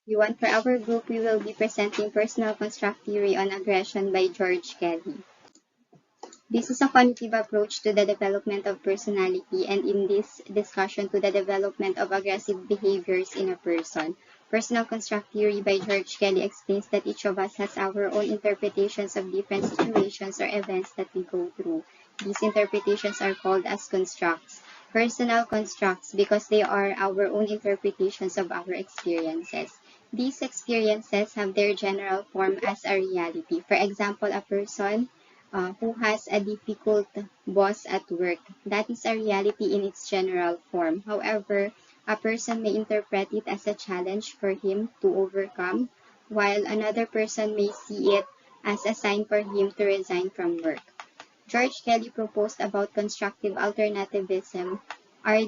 everyone. For our group, we will be presenting Personal Construct Theory on Aggression by George Kelly. This is a cognitive approach to the development of personality and in this discussion to the development of aggressive behaviors in a person. Personal Construct Theory by George Kelly explains that each of us has our own interpretations of different situations or events that we go through. These interpretations are called as constructs. Personal constructs because they are our own interpretations of our experiences. These experiences have their general form as a reality. For example, a person who has a difficult boss at work. That is a reality in its general form. However, a person may interpret it as a challenge for him to overcome, while another person may see it as a sign for him to resign from work. George Kelly proposed about constructive alternativism are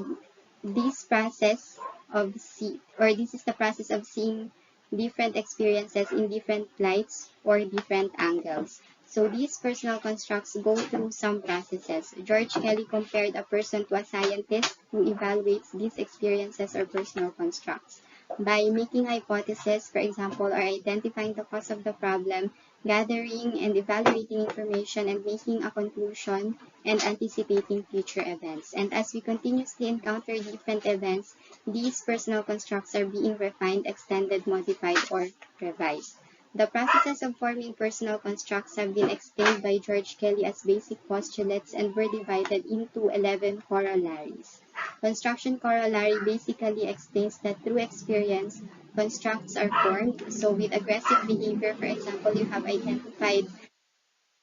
this process this is the process of seeing different experiences in different lights or different angles. So these personal constructs go through some processes. George Kelly compared a person to a scientist who evaluates these experiences or personal constructs. By making hypotheses, for example, or identifying the cause of the problem, gathering and evaluating information and making a conclusion and anticipating future events. And as we continuously encounter different events, these personal constructs are being refined, extended, modified, or revised. The processes of forming personal constructs have been explained by George Kelly as basic postulates and were divided into 11 corollaries. Construction corollary basically explains that through experience, constructs are formed. So with aggressive behavior, for example, you have identified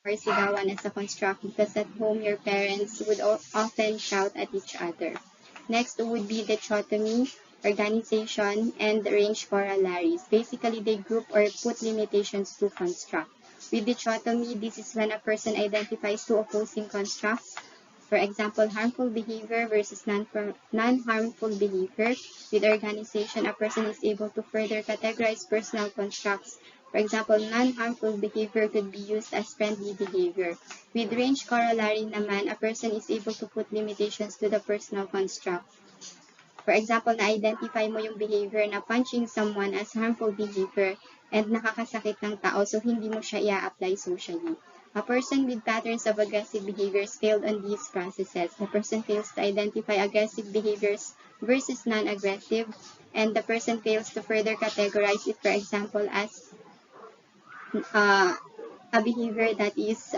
or sigawan as a construct because at home your parents would often shout at each other. Next would be dichotomy, organization, and range corollaries. Basically, they group or put limitations to construct. With dichotomy, this is when a person identifies two opposing constructs. For example, harmful behavior versus non-harmful behavior. With organization, a person is able to further categorize personal constructs. For example, non-harmful behavior could be used as friendly behavior. With range corollary naman, a person is able to put limitations to the personal construct. For example, na-identify mo yung behavior na punching someone as harmful behavior and nakakasakit ng tao so hindi mo siya i-apply socially. A person with patterns of aggressive behaviors failed on these processes. The person fails to identify aggressive behaviors versus non-aggressive, and the person fails to further categorize it, for example, as uh, a behavior that is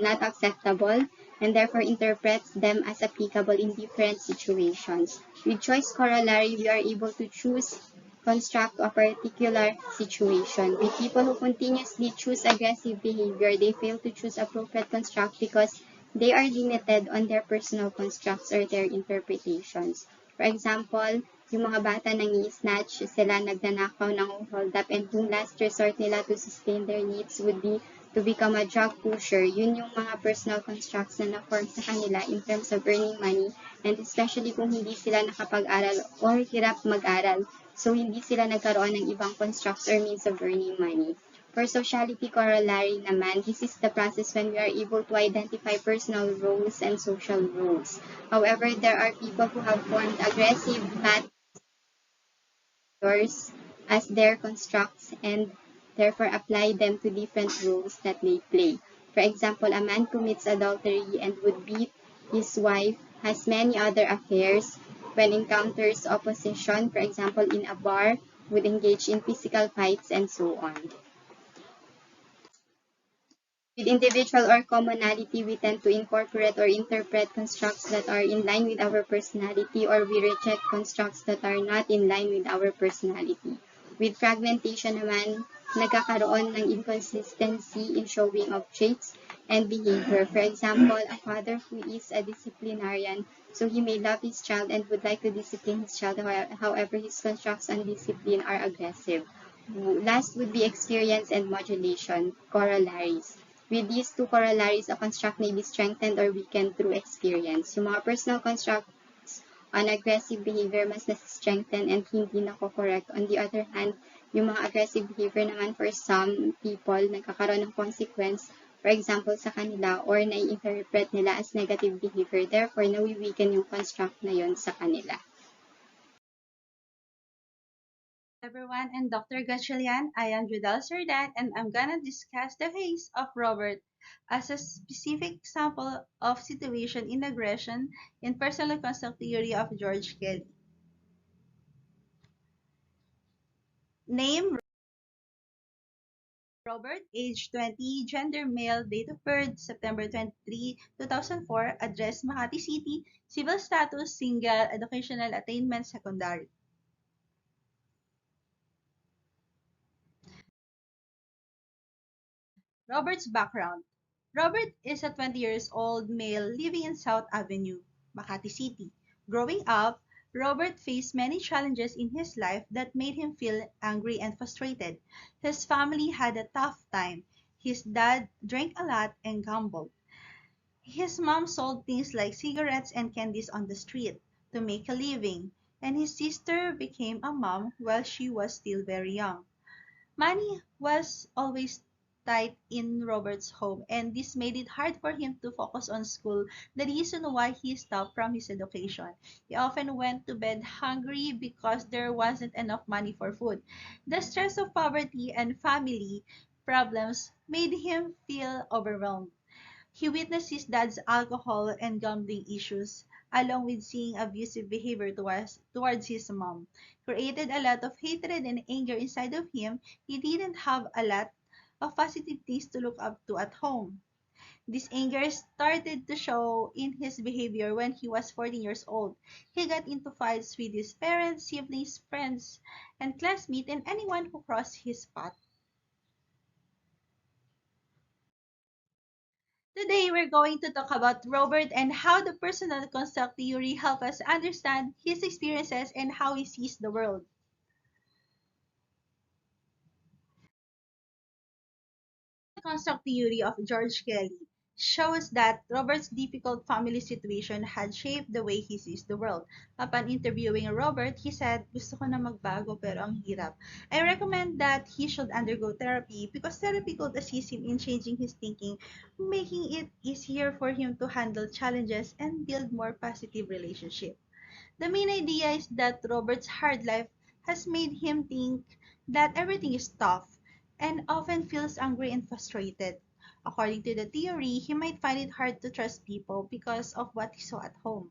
not acceptable and therefore interprets them as applicable in different situations. With choice corollary, we are able to choose construct a particular situation. With people who continuously choose aggressive behavior, they fail to choose appropriate construct because they are limited on their personal constructs or their interpretations. For example, yung mga bata nang-i-snatch, sila nagnanakaw, nang-hold up, and yung last resort nila to sustain their needs would be to become a drug pusher. Yun yung mga personal constructs na na-form sa kanila in terms of earning money, and especially kung hindi sila nakapag-aral or hirap mag-aral. So, hindi sila nagkaroon ng ibang constructs or means of earning money. For sociality corollary naman, this is the process when we are able to identify personal roles and social roles. However, there are people who have formed aggressive patterns as their constructs and therefore apply them to different roles that they play. For example, a man commits adultery and would beat his wife, has many other affairs, when encounters opposition, for example, in a bar, would engage in physical fights and so on. With individual or commonality, we tend to incorporate or interpret constructs that are in line with our personality, or we reject constructs that are not in line with our personality. With fragmentation naman, nagkakaroon ng inconsistency in showing of traits and behavior. For example, a father who is a disciplinarian, so he may love his child and would like to discipline his child, however, his constructs on discipline are aggressive. Last would be experience and modulation, corollaries. With these two corollaries, a construct may be strengthened or weakened through experience. Yung mga personal constructs on aggressive behavior mas nasa-strengthen and hindi nako-correct. On the other hand, yung mga aggressive behavior naman for some people, nagkakaroon ng consequence, for example, sa kanila or nai-interpret nila as negative behavior. Therefore, nawi-weaken yung construct na yon sa kanila. Everyone, and Dr. Gatchalian. I am Judal Serdan, and I'm gonna discuss the case of Robert as a specific example of situation in aggression in personal construct theory of George Kelly. Name Robert, age 20, gender male, date of birth September 23, 2004, address Makati City, civil status single, educational attainment secondary. Robert's background. Robert is a 20 years old male living in South Avenue, Makati City. Growing up, Robert faced many challenges in his life that made him feel angry and frustrated. His family had a tough time. His dad drank a lot and gambled. His mom sold things like cigarettes and candies on the street to make a living, and his sister became a mom while she was still very young. Money was always tight in Robert's home, and this made it hard for him to focus on school, the reason why he stopped from his education. He often went to bed hungry because there wasn't enough money for food. The stress of poverty and family problems made him feel overwhelmed. He witnessed his dad's alcohol and gambling issues, along with seeing abusive behavior towards his mom. Created a lot of hatred and anger inside of him. He didn't have a lot of positive things to look up to at home. This anger started to show in his behavior when he was 14 years old. He got into fights with his parents, siblings, friends, and classmates, and anyone who crossed his path. Today, we're going to talk about Robert and how the personal construct theory help us understand his experiences and how he sees the world. The construct theory of George Kelly shows that Robert's difficult family situation had shaped the way he sees the world. Upon interviewing Robert, he said, "Gusto ko na magbago pero ang hirap. I recommend that he should undergo therapy because therapy could assist him in changing his thinking, making it easier for him to handle challenges and build more positive relationships." The main idea is that Robert's hard life has made him think that everything is tough and often feels angry and frustrated. According to the theory, he might find it hard to trust people because of what he saw at home.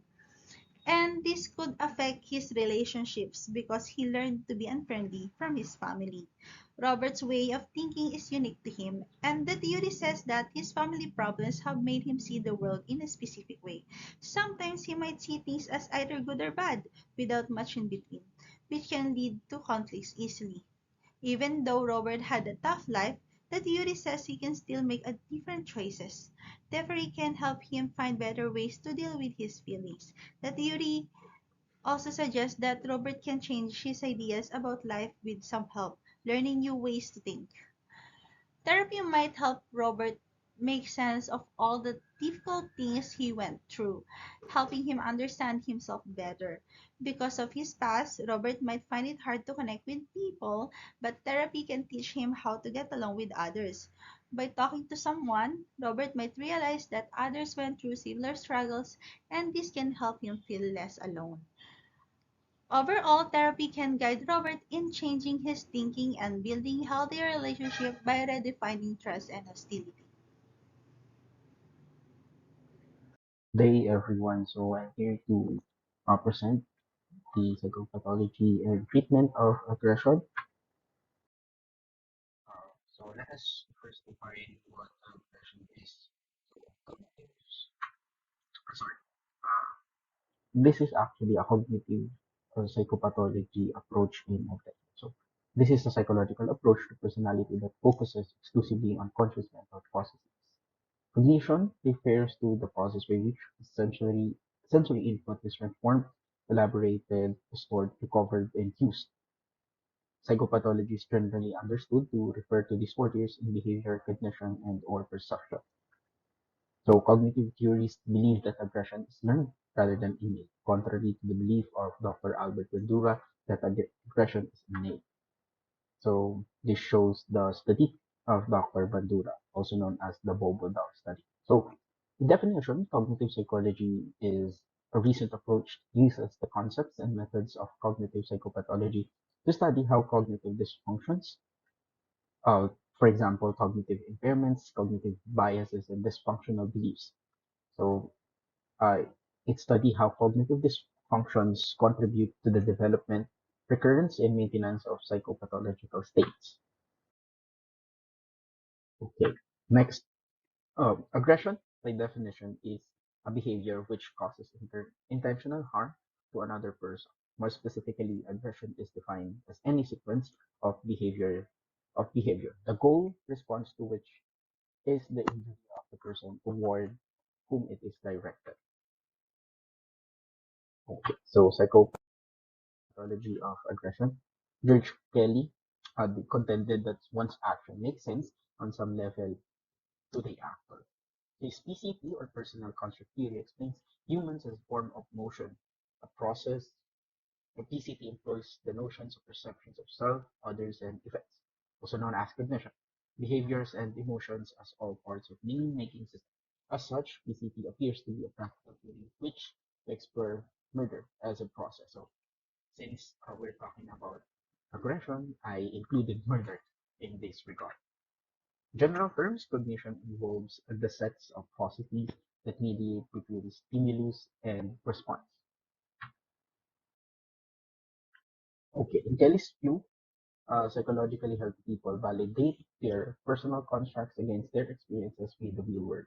And this could affect his relationships because he learned to be unfriendly from his family. Robert's way of thinking is unique to him, and the theory says that his family problems have made him see the world in a specific way. Sometimes he might see things as either good or bad, without much in between, which can lead to conflicts easily. Even though Robert had a tough life, the theory says he can still make a different choices. The theory can help him find better ways to deal with his feelings. The theory also suggests that Robert can change his ideas about life with some help, learning new ways to think. Therapy might help Robert make sense of all the difficult things he went through, helping him understand himself better. Because of his past, Robert might find it hard to connect with people, but therapy can teach him how to get along with others. By talking to someone, Robert might realize that others went through similar struggles, and this can help him feel less alone. Overall, therapy can guide Robert in changing his thinking and building healthier relationships by redefining trust and hostility. Day everyone. So I'm here to present the psychopathology and treatment of aggression. So let us first define what aggression is. So cognitive, sorry, this is actually a cognitive psychopathology approach in aggression. So this is a psychological approach to personality that focuses exclusively on conscious mental processes. Cognition refers to the process by which sensory input is transformed, elaborated, stored, recovered, and used. Psychopathology is generally understood to refer to disorders in behavior, cognition, and/or perception. So cognitive theorists believe that aggression is learned rather than innate, contrary to the belief of Dr. Albert Bandura that aggression is innate. So this shows the study of Dr. Bandura, also known as the Bobo dog study. So the definition, cognitive psychology is a recent approach that uses the concepts and methods of cognitive psychopathology to study how cognitive dysfunctions, uh, for example, cognitive impairments, cognitive biases, and dysfunctional beliefs. So uh, it studied how cognitive dysfunctions contribute to the development, recurrence, and maintenance of psychopathological states. Okay. Next, aggression, by definition, is a behavior which causes intentional harm to another person. More specifically, aggression is defined as any sequence of behavior. The goal response to which is the injury of the person toward whom it is directed. Okay. So psychopathology of aggression. George Kelly contended that one's action makes sense on some level to the actor. His PCP or personal construct theory explains humans as a form of motion, a process. The PCP employs the notions of perceptions of self, others, and effects, also known as cognition, behaviors, and emotions as all parts of meaning-making system. As such, PCP appears to be a practical theory which to explore murder as a process. So, since we're talking about aggression, I included murder in this regard. General terms, cognition involves the sets of processes that mediate between stimulus and response. Okay, in Kelly's view, psychologically healthy people validate their personal constructs against their experiences with the real world.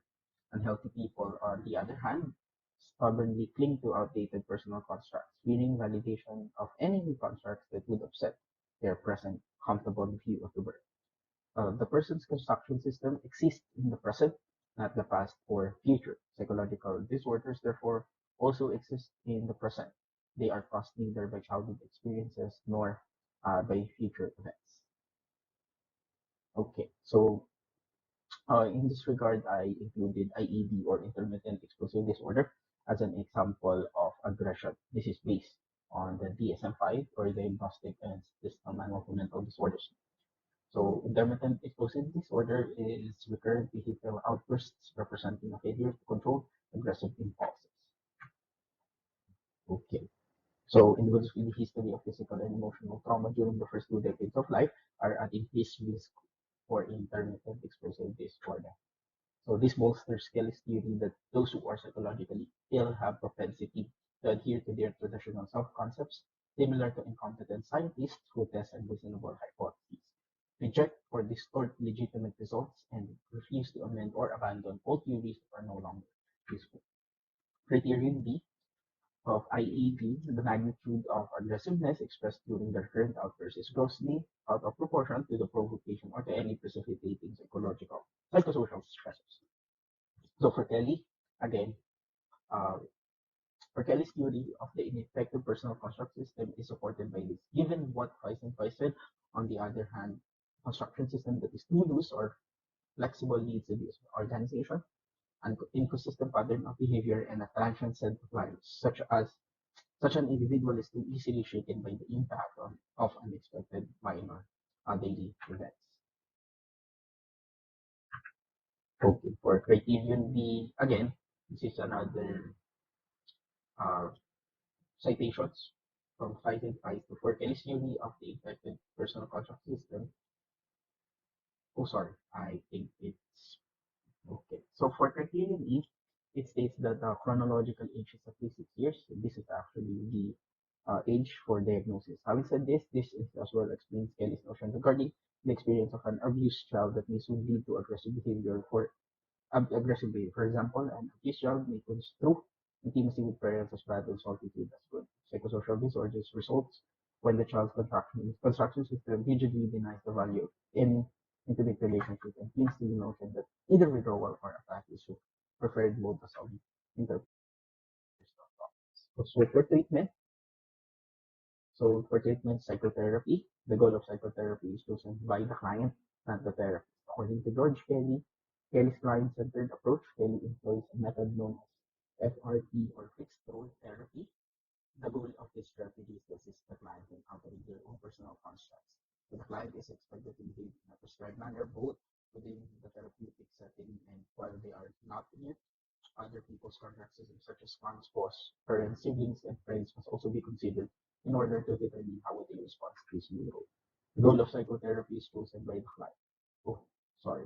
Unhealthy people, on the other hand, stubbornly cling to outdated personal constructs, fearing validation of any new constructs that would upset their present comfortable view of the world. The person's construction system exists in the present, not the past or future. Psychological disorders, therefore, also exist in the present. They are caused neither by childhood experiences nor by future events. Okay, so in this regard, I included IED or intermittent explosive disorder as an example of aggression. This is based on the DSM-5 or Diagnostic and Statistical Manual for Mental Disorders. So intermittent explosive disorder is recurrent behavioral outbursts representing a failure to control aggressive impulses. Okay. So individuals with a history of physical and emotional trauma during the first 2 decades of life are at increased risk for intermittent explosive disorder. So this bolsters Kelly's theory that those who are psychologically ill have propensity to adhere to their traditional self-concepts, similar to incompetent scientists who test unreasonable hypotheses, reject or distort legitimate results, and refuse to amend or abandon old theories that are no longer useful. Criterion B of IED, the magnitude of aggressiveness expressed during the current outburst is grossly out of proportion to the provocation or to any precipitating psychosocial stressors. So again, uh, for Kelly's theory of the ineffective personal construct system is supported by this. Given what Weiss said, on the other hand, construction system that is too loose or flexible leads to disorganization, an inconsistent pattern of behavior, and a transient set of values, such an individual is too easily shaken by the impact of unexpected minor daily events. Okay, for criterion B, again, this is another uh, citations from 5 to 4 Kelly's theory of the infected personal contract system. Oh, sorry, I think it's okay. So for criterion E, it states that the chronological age is at least 6 years. This is actually the age for diagnosis. Having said this, this is as well explains Kelly's notion regarding the experience of an abused child that may soon lead to aggressive behavior for aggressive behavior. For example, an abused child may construe intimacy with parents as bad and solitude as good. Psychosocial disorders results when the child's construction system rigidly denies the value of any intimate relationship and clings to the notion that either withdrawal or attack is the preferred mode of solving interpersonal problems. So for treatment, psychotherapy, the goal of psychotherapy is chosen by the client, not the therapist. According to George Kelly, Kelly's client-centered approach, Kelly employs a method known as FRT or fixed role therapy. The goal of this strategy is to assist the client in encountering their own personal constructs. So the client is expected to behave in a prescribed manner, both within the therapeutic setting and while they are not in it. Other people's contract systems, such as spouses, parents, siblings, and friends, must also be considered in order to determine how they respond to this new role. The goal of psychotherapy is chosen by the client. Oh, sorry.